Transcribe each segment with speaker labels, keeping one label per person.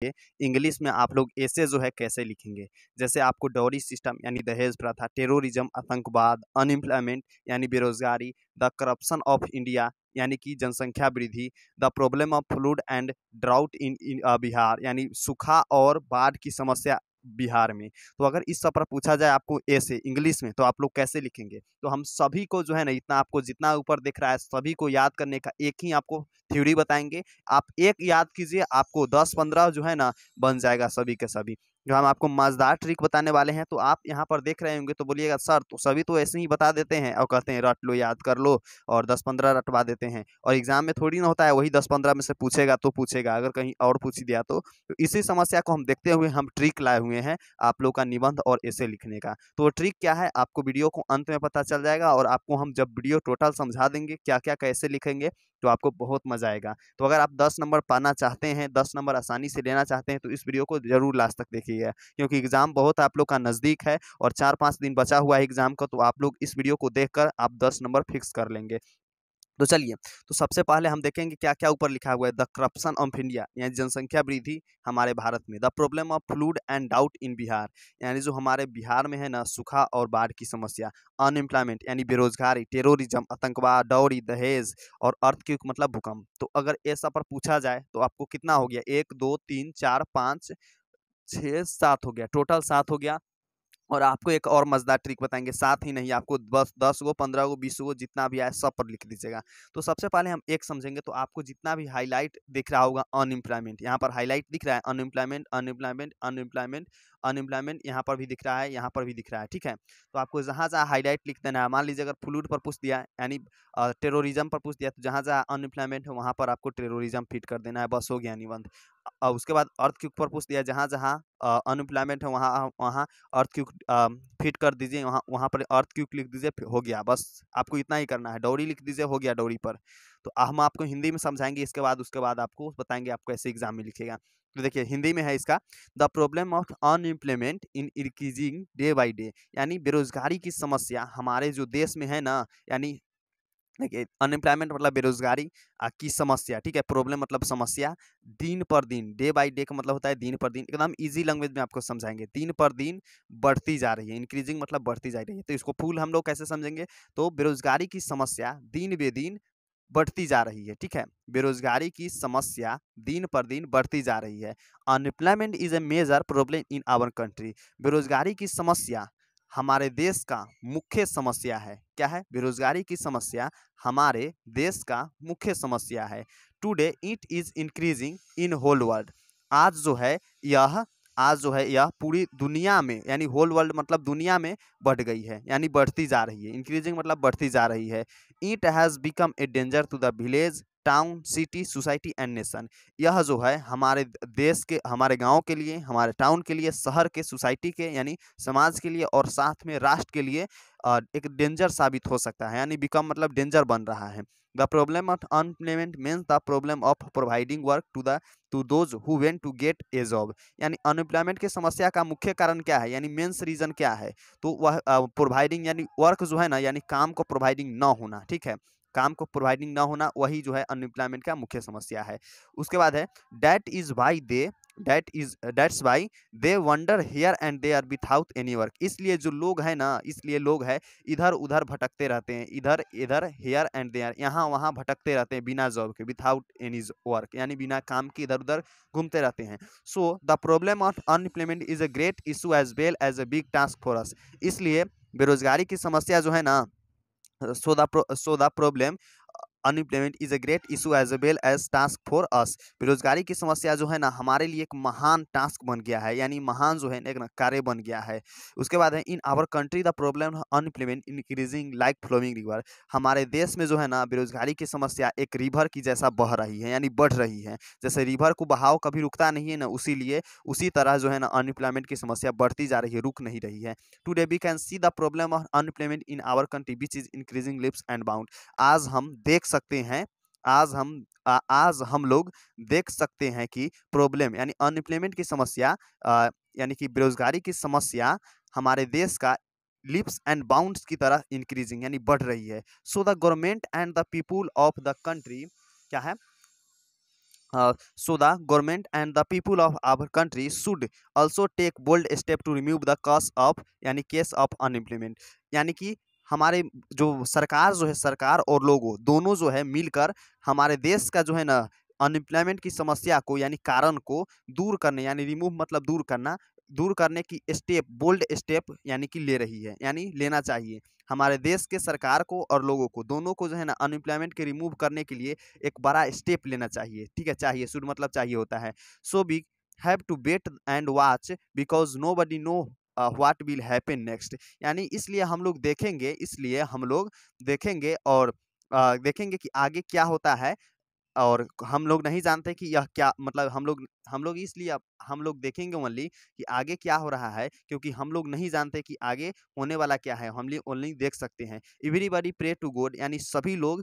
Speaker 1: English में आप लोग ऐसे जो है कैसे लिखेंगे। जैसे आपको डाउरी सिस्टम यानी दहेज प्रथा, टेररिज्म, आतंकवाद, अनएम्प्लॉयमेंट यानी बेरोजगारी, द करप्शन ऑफ इंडिया यानी कि जनसंख्या वृद्धि, the problem of flood and drought in Bihar यानी सूखा और बाढ़ की समस्या बिहार में। तो अगर इस सब पर पूछा जाए आपको ऐसे इंग्लिश में तो आप लोग कैसे लिखेंगे। तो हम सभी को जो है ना, इतना आपको जितना ऊपर दिख रहा है सभी को याद करने का एक ही आपको थ्योरी बताएंगे। आप एक याद कीजिए, आपको 10-15 जो है ना बन जाएगा सभी के सभी। जो हम आपको मजेदार ट्रिक बताने वाले हैं, तो आप यहाँ पर देख रहे होंगे तो बोलिएगा सर तो सभी तो ऐसे ही बता देते हैं और कहते हैं रट लो, याद कर लो और 10-15 रटवा देते हैं, और एग्जाम में थोड़ी ना होता है वही 10-15 में से पूछेगा तो पूछेगा, अगर कहीं और पूछ दिया तो इसी समस्या को हम देखते हुए हम ट्रिक लाए हुए हैं आप लोग का निबंध और ऐसे लिखने का। तो वो ट्रिक क्या है आपको वीडियो को अंत में पता चल जाएगा, और आपको हम जब वीडियो टोटल समझा देंगे क्या क्या कैसे लिखेंगे तो आपको बहुत मजा आएगा। तो अगर आप 10 नंबर पाना चाहते हैं, 10 नंबर आसानी से लेना चाहते हैं, तो इस वीडियो को जरूर लास्ट तक देखिएगा, क्योंकि एग्जाम बहुत आप लोग का नजदीक है और 4-5 दिन बचा हुआ है एग्जाम का। तो आप लोग इस वीडियो को देखकर आप 10 नंबर फिक्स कर लेंगे। तो चलिए, तो सबसे पहले हम देखेंगे क्या क्या ऊपर लिखा हुआ है। द करप्शन ऑफ इंडिया यानी जनसंख्या वृद्धि हमारे भारत में, the problem of flood and doubt in Bihar यानी जो हमारे बिहार में है ना सूखा और बाढ़ की समस्या, अनएम्प्लॉयमेंट यानी बेरोजगारी, टेररिज्म, आतंकवाद, डाउरी, दहेज और अर्थक्वेक मतलब भूकंप। तो अगर ऐसा पर पूछा जाए तो आपको कितना हो गया, 1 2 3 4 5 6 7 हो गया, टोटल 7 हो गया। और आपको एक और मजेदार ट्रिक बताएंगे, साथ ही नहीं आपको बस 10 गो 15 गो 20 गो जितना भी आए सब पर लिख दीजिएगा। तो सबसे पहले हम एक समझेंगे, तो आपको जितना भी हाईलाइट दिख रहा होगा अनएम्प्लॉयमेंट, यहाँ पर हाईलाइट दिख रहा है अनएम्प्लॉयमेंट अनएम्प्लॉयमेंट अनएम्प्लॉयमेंट अनएम्प्लॉयमेंट, यहाँ पर भी दिख रहा है, यहाँ पर भी दिख रहा है, ठीक है। तो आपको जहाँ जहाँ हाईलाइट लिख देना है। मान लीजिए अगर फ्लूड पर पूछ दिया यानी टेररिज्म पर पूछ दिया, तो जहाँ जहाँ अनएम्प्लॉयमेंट है वहाँ पर आपको टेररिज्म फिट कर देना है, बस हो गया निबंध। उसके बाद अर्थक्वेक पर पूछ दिया, जहाँ जहाँ अनएम्प्लॉयमेंट है वहाँ वहाँ अर्थक्वेक फिट कर दीजिए, वहाँ वहाँ पर अर्थक्वेक लिख दीजिए, हो गया, बस आपको इतना ही करना है। डोरी लिख दीजिए, हो गया डोरी पर। तो हम आपको हिंदी में समझाएंगे इसके बाद, उसके बाद आपको बताएंगे आपको ऐसे एग्जाम में लिखेगा। तो देखिए हिंदी में है इसका, the problem of unemployment in increasing day by day यानी बेरोजगारी की समस्या हमारे जो देश में है ना, यानी देखिए अनएम्प्लॉयमेंट मतलब बेरोजगारी की समस्या, ठीक है। प्रॉब्लम मतलब समस्या, दिन पर दिन, डे बाय डे का मतलब होता है दिन पर दिन, एकदम इजी लैंग्वेज में आपको समझाएंगे। दिन पर दिन बढ़ती जा रही है, इंक्रीजिंग मतलब बढ़ती जा रही है। तो इसको फुल हम लोग कैसे समझेंगे, तो बेरोजगारी की समस्या दिन बे दिन बढ़ती जा रही है, ठीक है। बेरोजगारी की समस्या दिन पर दिन बढ़ती जा रही है। Unemployment is a major problem in our country, बेरोजगारी की समस्या हमारे देश का मुख्य समस्या है। क्या है, बेरोजगारी की समस्या हमारे देश का मुख्य समस्या है। Today it is increasing in whole world, आज जो है यह आज जो है यह पूरी दुनिया में, यानी होल वर्ल्ड मतलब दुनिया में बढ़ गई है, यानी बढ़ती जा रही है। इंक्रीजिंग मतलब बढ़ती जा रही है। It has become a danger to the village, town, city, society and nation, यह जो है हमारे देश के, हमारे गांव के लिए, हमारे टाउन के लिए, शहर के, सोसाइटी के यानी समाज के लिए, और साथ में राष्ट्र के लिए एक डेंजर साबित हो सकता है, यानी बिकम मतलब डेंजर बन रहा है। The problem of unemployment means the problem of providing work to those who went to get a job, यानी अनएम्प्लॉयमेंट की समस्या का मुख्य कारण क्या है, यानी मेंस रीजन क्या है, तो वह प्रोवाइडिंग यानी वर्क जो है ना, यानी काम को प्रोवाइडिंग ना होना, ठीक है। काम को प्रोवाइडिंग ना होना वही जो है अनएम्प्लॉयमेंट का मुख्य समस्या है। उसके बाद है that's why they wander here and there without any work, इसलिए जो लोग हैं ना, इसलिए लोग हैं इधर उधर भटकते रहते हैं, इधर इधर हियर एंड देयर यहाँ वहाँ भटकते रहते हैं बिना जॉब के, विथआउट एनी वर्क यानी बिना काम के इधर उधर घूमते रहते हैं। So the problem of unemployment is a great issue as well as a big task for us, इसलिए बेरोजगारी की समस्या जो है ना, so the problem unemployment is a great issue as well as task for us, बेरोजगारी की समस्या जो है ना हमारे लिए एक महान टास्क बन गया है, यानी महान जो है एक कार्य बन गया है। उसके बाद है in our country the problem unemployment increasing like flowing river, हमारे देश में जो है ना बेरोजगारी की समस्या एक रिवर की जैसा बह रही है, यानी बढ़ रही है। जैसे रिवर को बहाव कभी रुकता नहीं है ना, उसी तरह जो है ना अनएम्प्लॉयमेंट की समस्या बढ़ती जा रही है, रुक नहीं रही है। Today we can see the problem of unemployment in our country which is increasing leaps and bound, आज हम देख सकते हैं, आज हम लोग देख सकते हैं कि प्रॉब्लम यानी अनएम्प्लॉयमेंट की समस्या, यानी कि बेरोजगारी की समस्या हमारे देश का लिप्स एंड बाउंड्स की तरह इंक्रीजिंग यानी बढ़ रही है। So the government and the people of the country क्या है, so the government and the people of our country should also take bold step to remove the cause of यानी case of unemployment. यानी कि हमारे जो सरकार जो है, सरकार और लोगों दोनों जो है मिलकर हमारे देश का जो है ना अनएम्प्लॉयमेंट की समस्या को यानी कारण को दूर करने यानी रिमूव मतलब दूर करना, दूर करने की स्टेप बोल्ड स्टेप यानी कि ले रही है, यानी लेना चाहिए। हमारे देश के सरकार को और लोगों को दोनों को जो है ना अनएम्प्लॉयमेंट के रिमूव करने के लिए एक बड़ा स्टेप लेना चाहिए। ठीक है, चाहिए शुड मतलब चाहिए होता है। So we have to wait and watch because nobody know what will happen next. यानी इसलिए हम लोग देखेंगे, इसलिए हम लोग देखेंगे और देखेंगे कि आगे क्या होता है, और हम लोग नहीं जानते कि यह क्या मतलब हम लोग इसलिए हम लोग देखेंगे ओनली कि आगे क्या हो रहा है, क्योंकि हम लोग नहीं जानते कि आगे होने वाला क्या है, हम लोग ओनली देख सकते हैं। एवरीबॉडी प्रे टू गॉड यानी सभी लोग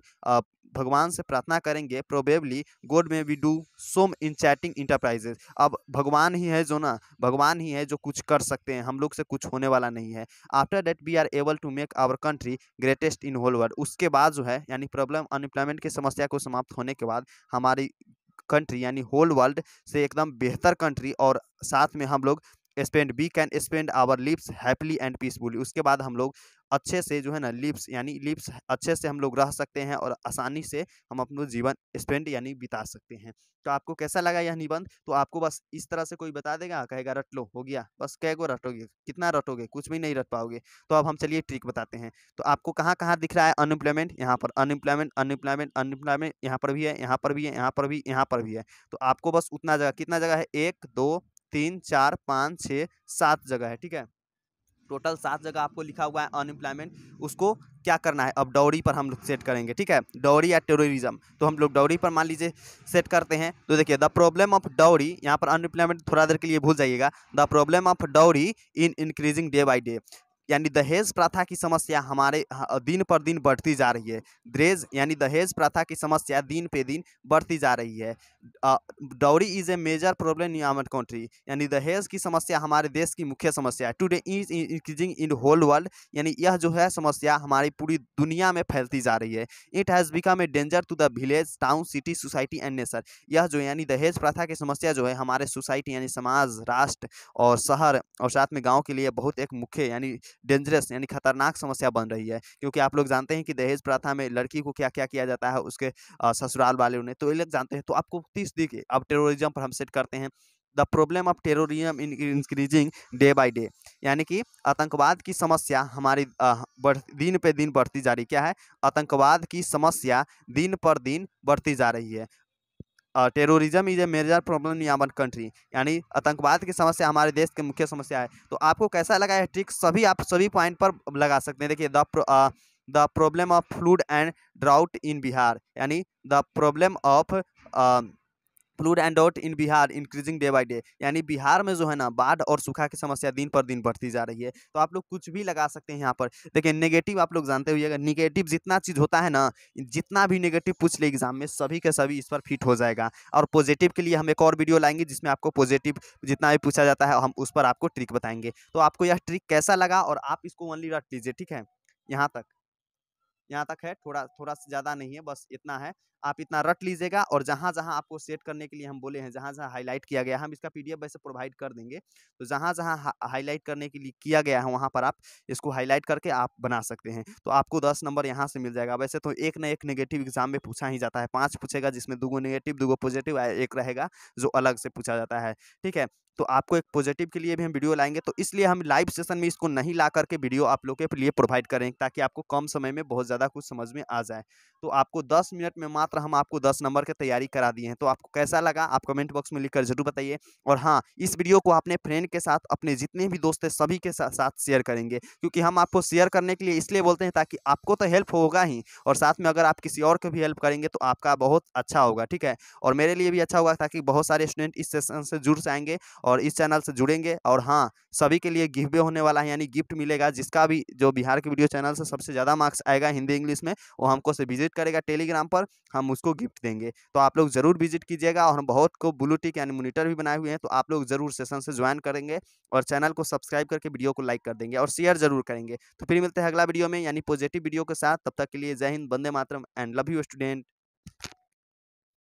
Speaker 1: भगवान से प्रार्थना करेंगे। Probably God may we do some in chatting enterprises. अब भगवान ही है जो ना, भगवान ही है जो कुछ कर सकते हैं, हम लोग से कुछ होने वाला नहीं है। After that we are able to make our country greatest in whole world. उसके बाद जो है यानी प्रॉब्लम अनएम्प्लॉयमेंट की समस्या को समाप्त होने के बाद हमारी कंट्री यानी होल वर्ल्ड से एकदम बेहतर कंट्री, और साथ में हम लोग spend we can spend our lives happily and peacefully. उसके बाद हम लोग अच्छे से जो है ना लिव्स यानी लिव्स अच्छे से हम लोग रह सकते हैं और आसानी से हम अपना जीवन स्पेंड यानी बिता सकते हैं। तो आपको कैसा लगा यह निबंध? तो आपको बस इस तरह से कोई बता देगा, कहेगा रट लो हो गया, बस कै गो रटोगे, कितना रटोगे, कुछ भी नहीं रट पाओगे। तो अब हम चलिए ट्रिक बताते हैं। तो आपको कहाँ कहाँ दिख रहा है अनएम्प्लॉयमेंट? यहाँ पर अनएम्प्लॉयमेंट अनएम्प्लॉयमेंट अनएम्प्लॉयमेंट यहाँ पर भी है, यहाँ पर भी है, यहाँ पर भी, यहाँ पर भी है। तो आपको बस उतना जगह, कितना जगह है, 1 2 3 4 5 6 7 जगह है। ठीक है, टोटल 7 जगह आपको लिखा हुआ है अनएम्प्लॉयमेंट। उसको क्या करना है, अब डॉरी पर हम लोग सेट करेंगे। ठीक है, डॉरी या टेररिज्म, तो हम लोग डॉरी पर मान लीजिए सेट करते हैं। तो देखिए द प्रॉब्लम ऑफ डॉरी, यहाँ पर अनएम्प्लॉयमेंट थोड़ा देर के लिए भूल जाइएगा। The problem of dowry in increasing day by day, यानी दहेज प्रथा की समस्या हमारे दिन पर दिन बढ़ती जा रही है। दहेज यानी दहेज प्रथा की समस्या दिन पे दिन बढ़ती जा रही है। Dowry is a major problem in our country, यानी दहेज की समस्या हमारे देश की मुख्य समस्या है। Today is increasing in whole world, यानी यह जो है समस्या हमारी पूरी दुनिया में फैलती जा रही है। It has become a danger to the village town city society and nation. यह जो यानी दहेज प्रथा की समस्या जो है हमारे सोसाइटी यानी समाज, राष्ट्र और शहर और साथ में गाँव के लिए बहुत एक मुख्य यानी डेंजरस यानी खतरनाक समस्या बन रही है। क्योंकि आप लोग जानते हैं कि दहेज प्रथा में लड़की को क्या क्या किया जाता है उसके ससुराल वाले उन्हें, तो ये लोग जानते हैं। तो आपको 30 देखिए, अब टेररिज्म पर हम सेट करते हैं। The problem of terrorism in increasing day by day, यानी कि आतंकवाद की समस्या हमारी दिन पे दिन बढ़ती जा रही। क्या है, आतंकवाद की समस्या दिन पर दिन बढ़ती जा रही है। Terrorism is a major problem in our country, यानी आतंकवाद की समस्या हमारे देश की मुख्य समस्या है। तो आपको कैसा लगा है ट्रिक? सभी आप सभी पॉइंट पर लगा सकते हैं। देखिए the problem of flood and drought in Bihar, यानी the problem of flood and drought in Bihar increasing day by day, यानी बिहार में जो है ना बाढ़ और सूखा की समस्या दिन पर दिन बढ़ती जा रही है। तो आप लोग कुछ भी लगा सकते हैं यहाँ पर। देखिए नेगेटिव आप लोग जानते हुए, नेगेटिव जितना चीज़ होता है ना, जितना भी नेगेटिव पूछ ले एग्जाम में सभी के सभी इस पर फिट हो जाएगा। और पॉजिटिव के लिए हम एक और वीडियो लाएंगे जिसमें आपको पॉजिटिव जितना भी पूछा जाता है हम उस पर आपको ट्रिक बताएंगे। तो आपको यह ट्रिक कैसा लगा, और आप इसको ओनली रट लीजिए। ठीक है, यहाँ तक, यहाँ तक है, थोड़ा थोड़ा से ज़्यादा नहीं है, बस इतना है। आप इतना रट लीजिएगा, और जहाँ जहाँ आपको सेट करने के लिए हम बोले हैं, जहाँ जहाँ हाईलाइट किया गया है, हम इसका पीडीएफ वैसे प्रोवाइड कर देंगे। तो जहाँ जहाँ हाईलाइट करने के लिए किया गया है वहाँ पर आप इसको हाईलाइट करके आप बना सकते हैं। तो आपको 10 नंबर यहाँ से मिल जाएगा। वैसे तो एक न एक नेगेटिव एग्जाम में पूछा ही जाता है, 5 पूछेगा जिसमें 2 नेगेटिव 2 पॉजिटिव, एक रहेगा जो अलग से पूछा जाता है। ठीक है, तो आपको एक पॉजिटिव के लिए भी हम वीडियो लाएंगे, तो इसलिए हम लाइव सेशन में इसको नहीं ला करके वीडियो आप लोग के लिए प्रोवाइड करें, ताकि आपको कम समय में बहुत ज़्यादा कुछ समझ में आ जाए। तो आपको 10 मिनट में मात्र हम आपको 10 नंबर की तैयारी करा दिए हैं। तो आपको कैसा लगा आप कमेंट बॉक्स में लिखकर जरूर बताइए। और हाँ, इस वीडियो को अपने फ्रेंड के साथ, अपने जितने भी दोस्त हैं सभी के साथ शेयर करेंगे, क्योंकि हम आपको शेयर करने के लिए इसलिए बोलते हैं ताकि आपको तो हेल्प होगा ही, और साथ में अगर आप किसी और को भी हेल्प करेंगे तो आपका बहुत अच्छा होगा। ठीक है, और मेरे लिए भी अच्छा होगा, ताकि बहुत सारे स्टूडेंट इस सेशन से जुड़ जाएंगे और इस चैनल से जुड़ेंगे। और हाँ, सभी के लिए गिव वे होने वाला है, यानी गिफ्ट मिलेगा। जिसका भी जो बिहार के वीडियो चैनल से सबसे ज़्यादा मार्क्स आएगा हिंदी इंग्लिश में, वो हमको से विजिट करेगा टेलीग्राम पर, हम उसको गिफ्ट देंगे। तो आप लोग जरूर विजिट कीजिएगा। और हम बहुत को ब्लू टिक यानी मॉनिटर भी बनाए हुए हैं, तो आप लोग जरूर सेशन से ज्वाइन करेंगे और चैनल को सब्सक्राइब करके वीडियो को लाइक कर देंगे और शेयर जरूर करेंगे। तो फिर मिलते हैं अगला वीडियो में यानी पॉजिटिव वीडियो के साथ। तब तक के लिए जय Hind, Vande Mataram and love you student.